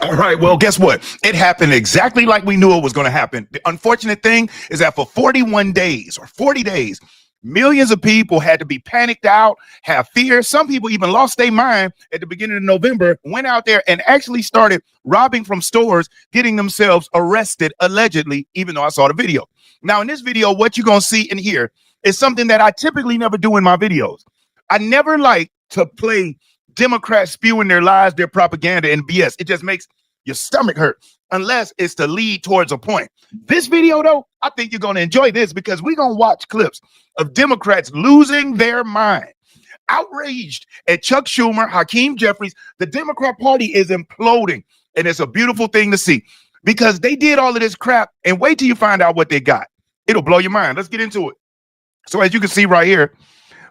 All right, well, guess what? It happened exactly like we knew it was going to happen. The unfortunate thing is that for 41 days or 40 days, millions of people had to be panicked out, have fear. Some people even lost their mind at the beginning of November, went out there and actually started robbing from stores, getting themselves arrested, allegedly, even though I saw the video. Now, in this video, what you're going to see and hear is something that I typically never do in my videos. I never like to play Democrats spewing their lies, their propaganda, and BS. It just makes your stomach hurt unless it's to lead towards a point. This video, though, I think you're going to enjoy this because we're going to watch clips of Democrats losing their mind, outraged at Chuck Schumer, Hakeem Jeffries. The Democrat Party is imploding, and it's a beautiful thing to see because they did all of this crap, and wait till you find out what they got. It'll blow your mind. Let's get into it. So as you can see right here,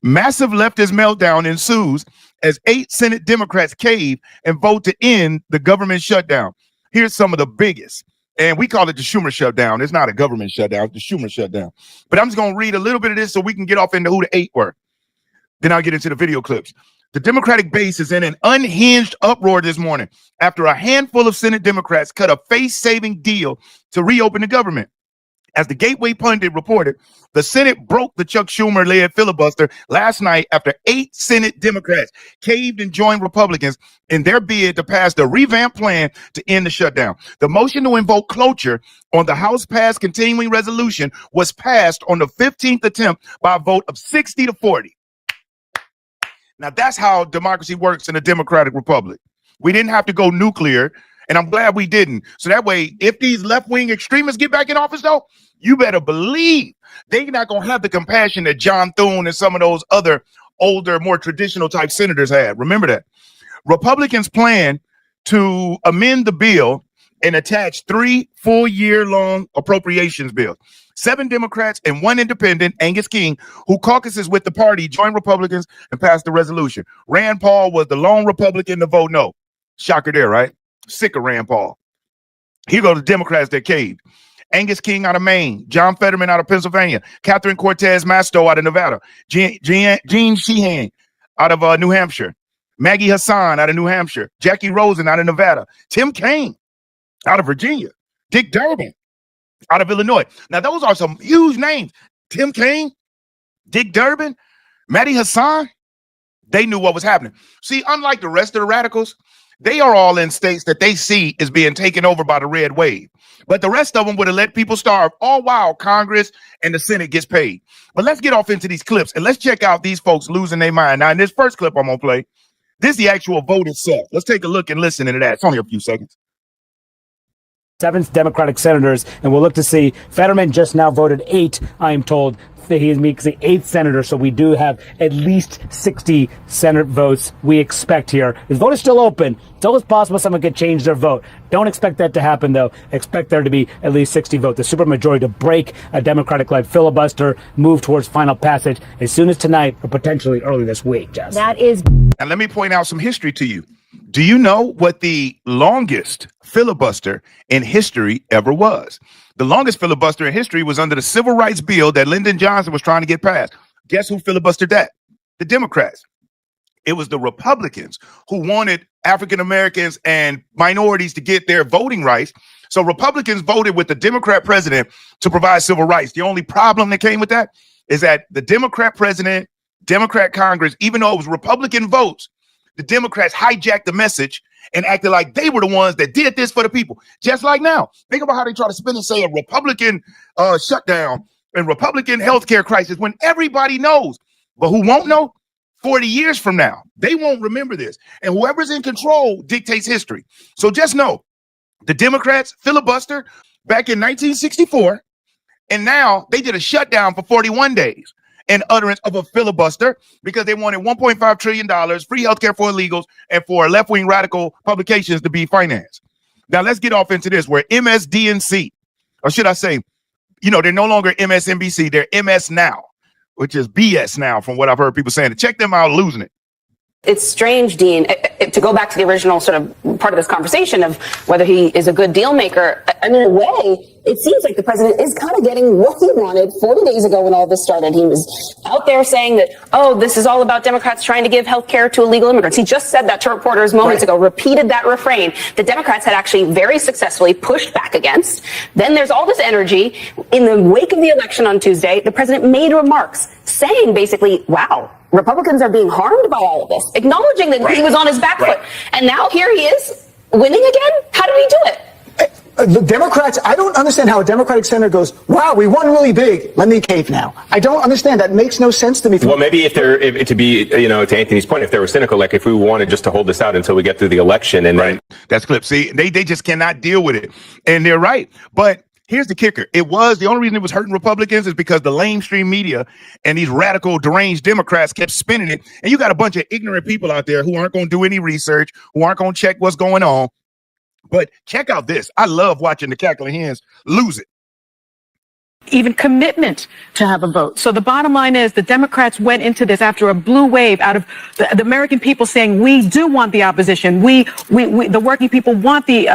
massive leftist meltdown ensues as 8 Senate Democrats cave and vote to end the government shutdown. Here's some of the biggest, and we call it the Schumer shutdown. It's not a government shutdown, it's the Schumer shutdown. But I'm just going to read a little bit of this so we can get off into who the 8 were. Then I'll get into the video clips. The Democratic base is in an unhinged uproar this morning after a handful of Senate Democrats cut a face-saving deal to reopen the government. As the Gateway pundit reported, the Senate broke the Chuck Schumer-led filibuster last night after 8 Senate Democrats caved and joined Republicans in their bid to pass the revamped plan to end the shutdown. The motion to invoke cloture on the House-passed continuing resolution was passed on the 15th attempt by a vote of 60-40. Now, that's how democracy works in a democratic republic. We didn't have to go nuclear, and I'm glad we didn't. So that way, if these left-wing extremists get back in office, though, you better believe they're not going to have the compassion that John Thune and some of those other older, more traditional type senators had. Remember that. Republicans plan to amend the bill and attach 3 full-year-long appropriations bills. 7 Democrats and 1 independent, Angus King, who caucuses with the party, joined Republicans and passed the resolution. Rand Paul was the lone Republican to vote no. Shocker there, right? Sick of Rand Paul. Here go the Democrats that caved. Angus King out of Maine, John Fetterman out of Pennsylvania, Catherine Cortez Masto out of Nevada, Jean Sheehan out of New Hampshire, Maggie Hassan out of New Hampshire, Jackie Rosen out of Nevada, Tim Kaine out of Virginia, Dick Durbin out of Illinois. Now, those are some huge names. Tim Kaine, Dick Durbin, Maddie Hassan, they knew what was happening. See, unlike the rest of the radicals, they are all in states that they see is being taken over by the red wave. But the rest of them would have let people starve all while Congress and the Senate gets paid. But let's get off into these clips and let's check out these folks losing their mind. Now, in this first clip I'm going to play, this is the actual vote itself. Let's take a look and listen to that. It's only a few seconds. 7 Democratic senators, and we'll look to see. Fetterman just now voted 8, I am told. He makes the 8th senator, so we do have at least 60 Senate votes we expect here. The vote is still open. It's always possible someone could change their vote. Don't expect that to happen, though. Expect there to be at least 60 votes. The supermajority to break a Democratic-led filibuster, move towards final passage as soon as tonight or potentially early this week, Jess. That is. And let me point out some history to you. Do you know what the longest filibuster in history ever was? The longest filibuster in history was under the Civil Rights Bill that Lyndon Johnson was trying to get passed. Guess who filibustered that? The Democrats. It was the Republicans who wanted African Americans and minorities to get their voting rights. So Republicans voted with the Democrat president to provide civil rights. The only problem that came with that is that the Democrat president, Democrat Congress, even though it was Republican votes, the Democrats hijacked the message and acted like they were the ones that did this for the people. Just like now. Think about how they try to spin and say a Republican shutdown and Republican healthcare crisis when everybody knows. But who won't know? 40 years from now, they won't remember this. And whoever's in control dictates history. So just know the Democrats filibuster back in 1964, and now they did a shutdown for 41 days. In utterance of a filibuster because they wanted $1.5 trillion, free healthcare for illegals, and for left-wing radical publications to be financed. Now, let's get off into this, where MSDNC, or should I say, they're no longer MSNBC, they're MS Now, which is BS now from what I've heard people saying. Check them out, losing it. It's strange, Dean, to go back to the original sort of part of this conversation of whether he is a good deal maker. I mean, in a way, it seems like the president is kind of getting what he wanted 40 days ago when all this started. He was out there saying that, oh, this is all about Democrats trying to give health care to illegal immigrants. He just said that to reporters moments ago, repeated that refrain that Democrats had actually very successfully pushed back against. Then there's all this energy. In the wake of the election on Tuesday, the president made remarks saying basically, wow, Republicans are being harmed by all of this, acknowledging that he was on his back foot. And now here he is winning again. How did he do it? The Democrats, I don't understand how a Democratic senator goes, wow, we won really big. Let me cave now. I don't understand. That makes no sense to me. Well, maybe to Anthony's point, if they were cynical, like if we wanted just to hold this out until we get through the election and then. That's clip. See, they just cannot deal with it. And they're right. But here's the kicker. The only reason it was hurting Republicans is because the lamestream media and these radical deranged Democrats kept spinning it. And you got a bunch of ignorant people out there who aren't going to do any research, who aren't going to check what's going on. But check out this. I love watching the cackling hens lose it. Even commitment to have a vote. So the bottom line is the Democrats went into this after a blue wave out of the American people saying we do want the opposition. We the working people want the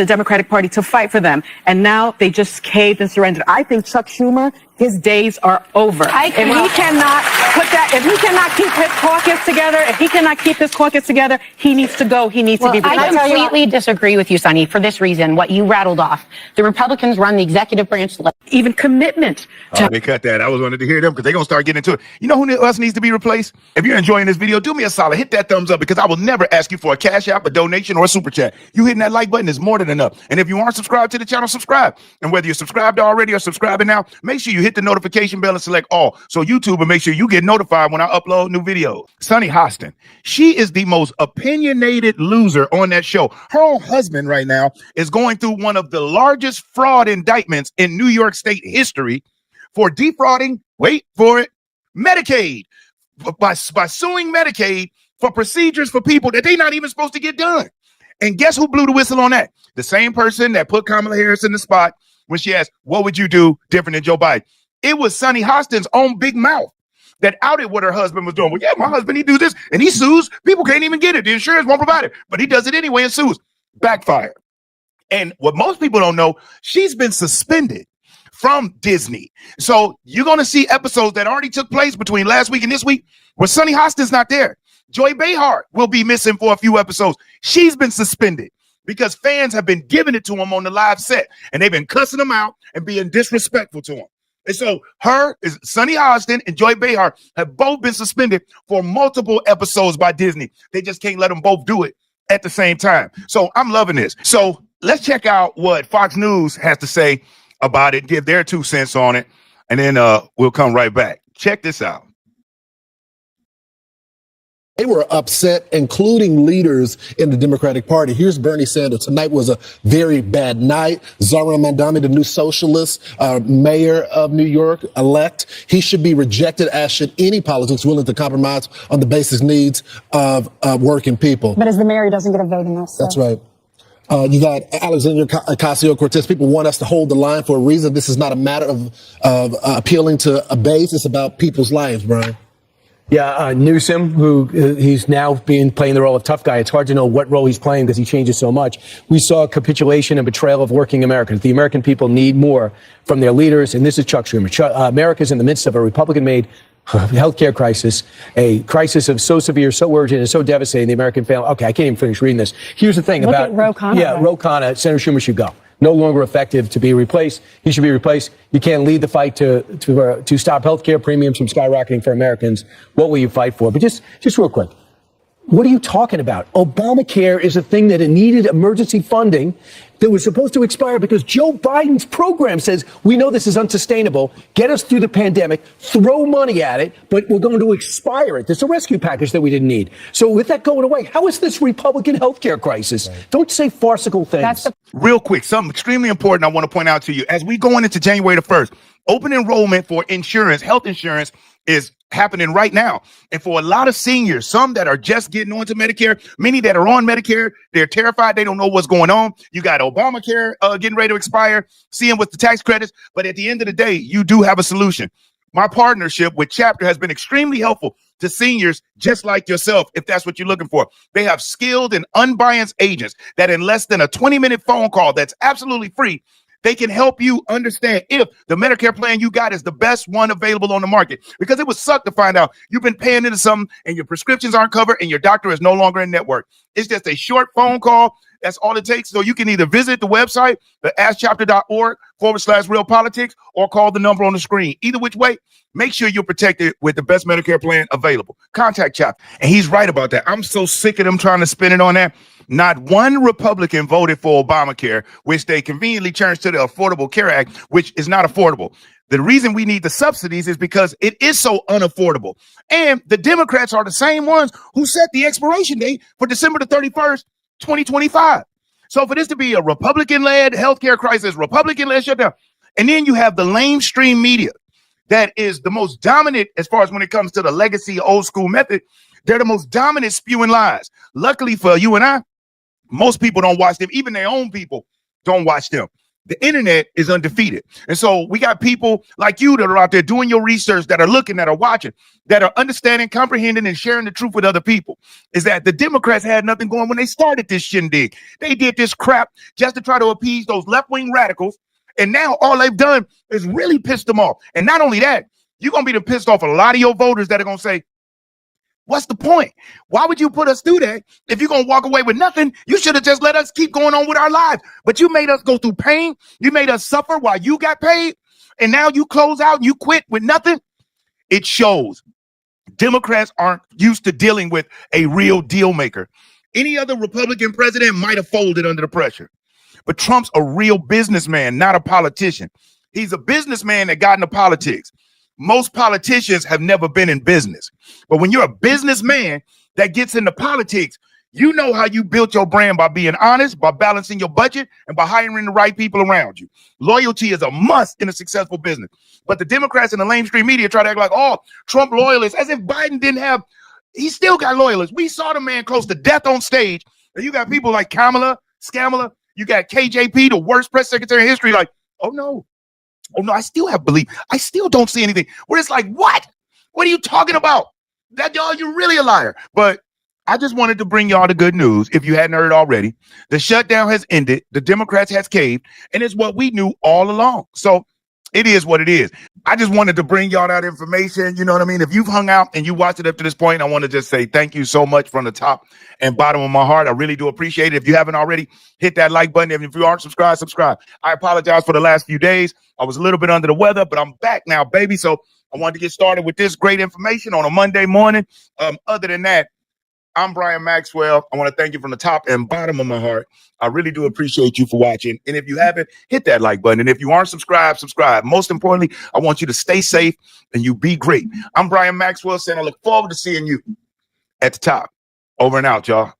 Democratic Party to fight for them. And now they just caved and surrendered. I think Chuck Schumer, his days are over. If he cannot keep his caucus together, he needs to go. He needs to be replaced. I completely disagree with you, Sonny, for this reason, what you rattled off. The Republicans run the executive branch. Even commitment to they cut that. I was wanted to hear them because they're going to start getting into it. You know who else needs to be replaced? If you're enjoying this video, do me a solid. Hit that thumbs up because I will never ask you for a cash app, a donation, or a super chat. You hitting that like button is more than enough. And if you aren't subscribed to the channel, subscribe. And whether you're subscribed already or subscribing now, make sure you hit the notification bell and select all. So YouTube will make sure you get notified when I upload new videos. Sunny Hostin, she is the most opinionated loser on that show. Her own husband right now is going through one of the largest fraud indictments in New York State history for defrauding, wait for it, Medicaid, by suing Medicaid for procedures for people that they're not even supposed to get done. And guess who blew the whistle on that? The same person that put Kamala Harris in the spot when she asked, what would you do different than Joe Biden? It was Sunny Hostin's own big mouth that outed what her husband was doing. Well, yeah, my husband, he do this and he sues. People can't even get it. The insurance won't provide it, but he does it anyway and sues. Backfire. And what most people don't know, she's been suspended from Disney. So you're going to see episodes that already took place between last week and this week where Sunny Hostin's not there. Joy Behar will be missing for a few episodes. She's been suspended because fans have been giving it to him on the live set and they've been cussing him out and being disrespectful to him. And so Sunny Hostin and Joy Behar have both been suspended for multiple episodes by Disney. They just can't let them both do it at the same time. So I'm loving this. So let's check out what Fox News has to say about it, give their 2 cents on it, and then we'll come right back. Check this out. They were upset, including leaders in the Democratic Party. Here's Bernie Sanders. Tonight was a very bad night. Zohran Mamdani, the new socialist mayor of New York, elect, he should be rejected, as should any politics willing to compromise on the basic needs of working people. But as the mayor, he doesn't get a vote in this. So. That's right. You got Alexandria Ocasio-Cortez. People want us to hold the line for a reason. This is not a matter of appealing to a base. It's about people's lives, Brian. Yeah, Newsom, who he's now playing the role of tough guy. It's hard to know what role he's playing because he changes so much. We saw a capitulation and betrayal of working Americans. The American people need more from their leaders, and this is Chuck Schumer. America's in the midst of a Republican-made healthcare crisis, a crisis of so severe, so urgent, and so devastating the American family. Okay, I can't even finish reading this. Here's the thing about Ro Khanna. Yeah, Ro Khanna. Senator Schumer should go. No longer effective to be replaced. He should be replaced. You can't lead the fight to stop healthcare premiums from skyrocketing for Americans. What will you fight for? But just real quick. What are you talking about? Obamacare is a thing that it needed emergency funding that was supposed to expire because Joe Biden's program says, we know this is unsustainable. Get us through the pandemic, throw money at it, but we're going to expire it. There's a rescue package that we didn't need. So with that going away, how is this Republican healthcare crisis? Right. Don't say farcical things. Real quick, something extremely important I want to point out to you. As we go into January the 1st, open enrollment for insurance, health insurance, is happening right now. And for a lot of seniors, some that are just getting onto Medicare, many that are on Medicare, they're terrified. They don't know what's going on. You got Obamacare getting ready to expire, seeing with the tax credits. But at the end of the day, you do have a solution. My partnership with Chapter has been extremely helpful to seniors just like yourself, if that's what you're looking for. They have skilled and unbiased agents that in less than a 20-minute phone call that's absolutely free, they can help you understand if the Medicare plan you got is the best one available on the market. Because it would suck to find out you've been paying into something and your prescriptions aren't covered and your doctor is no longer in network. It's just a short phone call. That's all it takes. So you can either visit the website, the askchapter.org/realpolitics, or call the number on the screen. Either which way, make sure you're protected with the best Medicare plan available. Contact Chapter. And he's right about that. I'm so sick of them trying to spin it on that. Not one Republican voted for Obamacare, which they conveniently changed to the Affordable Care Act, which is not affordable. The reason we need the subsidies is because it is so unaffordable. And the Democrats are the same ones who set the expiration date for December the 31st, 2025. So for this to be a Republican-led healthcare crisis, Republican-led shutdown, and then you have the lamestream media that is the most dominant as far as when it comes to the legacy old school method, they're the most dominant spewing lies. Luckily for you and I, most people don't watch them. Even their own people don't watch them. The internet is undefeated. And so we got people like you that are out there doing your research, that are looking, that are watching, that are understanding, comprehending, and sharing the truth with other people. Is that the Democrats had nothing going when they started this shindig. They did this crap just to try to appease those left-wing radicals. And now all they've done is really pissed them off. And not only that, you're going to be pissed off a lot of your voters that are going to say, what's the point? Why would you put us through that? If you're going to walk away with nothing, you should have just let us keep going on with our lives. But you made us go through pain. You made us suffer while you got paid. And now you close out and you quit with nothing. It shows. Democrats aren't used to dealing with a real deal maker. Any other Republican president might have folded under the pressure. But Trump's a real businessman, not a politician. He's a businessman that got into politics. Most politicians have never been in business. But when you're a businessman that gets into politics, you know how you built your brand by being honest, by balancing your budget, and by hiring the right people around you. Loyalty is a must in a successful business. But the Democrats and the lamestream media try to act like, oh, Trump loyalists, as if Biden didn't have, he still got loyalists. We saw the man close to death on stage. And you got people like Kamala, Scamala, you got KJP, the worst press secretary in history, like, oh no, I still have belief. I still don't see anything. Where it's like, what? What are you talking about? That y'all, you're really a liar. But I just wanted to bring y'all the good news. If you hadn't heard already, the shutdown has ended. The Democrats has caved, and it's what we knew all along. So it is what it is. I just wanted to bring y'all that information. You know what I mean? If you've hung out and you watched it up to this point, I want to just say thank you so much from the top and bottom of my heart. I really do appreciate it. If you haven't already, hit that like button. If you aren't subscribed, subscribe. I apologize for the last few days. I was a little bit under the weather, but I'm back now, baby. So I wanted to get started with this great information on a Monday morning. Other than that, I'm Brian Maxwell. I want to thank you from the top and bottom of my heart. I really do appreciate you for watching. And if you haven't, hit that like button. And if you aren't subscribed, subscribe. Most importantly, I want you to stay safe and you be great. I'm Brian Maxwell saying I look forward to seeing you at the top. Over and out, y'all.